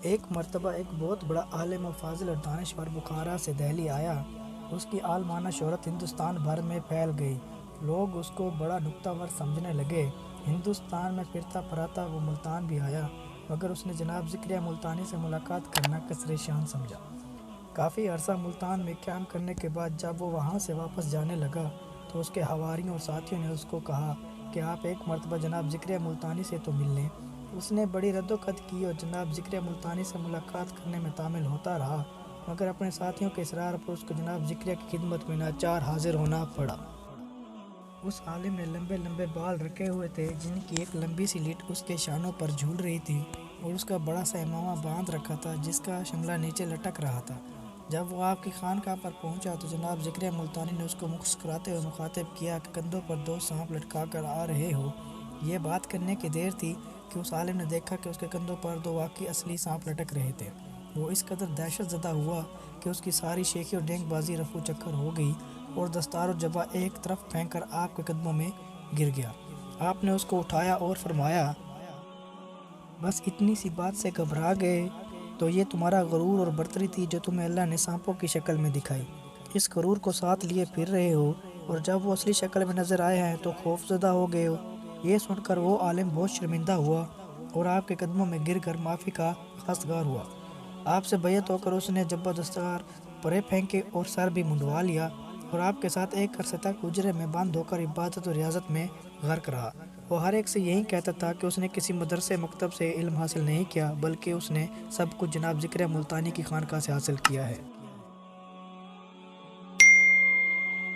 ایک مرتبہ ایک بہت بڑا عالم و فاضل اور دانشور بخارا سے دہلی آیا۔ اس کی عالمانہ شہرت ہندوستان بھر میں پھیل گئی۔ لوگ اس کو بڑا نکتہ ور سمجھنے لگے۔ ہندوستان میں پھرتا پھراتا وہ ملتان بھی آیا، مگر اس نے جناب ذکریہ ملتانی سے ملاقات کرنا کسرِ شان سمجھا۔ کافی عرصہ ملتان میں قیام کرنے کے بعد جب وہ وہاں سے واپس جانے لگا تو اس کے حواریوں اور ساتھیوں نے اس کو کہا کہ آپ ایک مرتبہ جناب ذکریہ ملتانی سے تو مل لیں۔ اس نے بڑی رد و قت کی اور جناب ذکریہ ملتانی سے ملاقات کرنے میں تامل ہوتا رہا، مگر اپنے ساتھیوں کے اصرار پر اس کو جناب ذکریہ کی خدمت میں ناچار حاضر ہونا پڑا۔ اس عالم نے لمبے لمبے بال رکھے ہوئے تھے، جن کی ایک لمبی سی لٹ اس کے شانوں پر جھول رہی تھی، اور اس کا بڑا سا عمامہ باندھ رکھا تھا جس کا شملہ نیچے لٹک رہا تھا۔ جب وہ آپ کی خانقاہ پر پہنچا تو جناب ذکریہ ملتانی نے اس کو مسکراتے ہوئے مخاطب کیا کہ کندھوں پر 2 سانپ لٹکا کر آ رہے ہو۔ یہ بات کرنے کی دیر تھی کہ اس عالم نے دیکھا کہ اس کے کندھوں پر 2 واقعی اصلی سانپ لٹک رہے تھے۔ وہ اس قدر دہشت زدہ ہوا کہ اس کی ساری شیخی اور ڈینگ بازی رفو چکر ہو گئی اور دستار و جبہ ایک طرف پھینک کر آپ کے قدموں میں گر گیا۔ آپ نے اس کو اٹھایا اور فرمایا، بس اتنی سی بات سے گھبرا گئے؟ تو یہ تمہارا غرور اور برتری تھی جو تمہیں اللہ نے سانپوں کی شکل میں دکھائی۔ اس غرور کو ساتھ لیے پھر رہے ہو، اور جب وہ اصلی شکل میں نظر آئے ہیں تو خوف زدہ ہو گئے ہو۔ یہ سن کر وہ عالم بہت شرمندہ ہوا اور آپ کے قدموں میں گر کر معافی کا خواستگار ہوا۔ آپ سے بیعت ہو کر اس نے جبہ دستار پرے پھینکے اور سر بھی منڈوا لیا، اور آپ کے ساتھ ایک عرصے تک حجرے میں بند ہو کر عبادت و ریاضت میں غرق رہا۔ وہ ہر ایک سے یہی کہتا تھا کہ اس نے کسی مدرسے مکتب سے علم حاصل نہیں کیا، بلکہ اس نے سب کچھ جناب ذکریہ ملتانی کی خانقاہ سے حاصل کیا ہے۔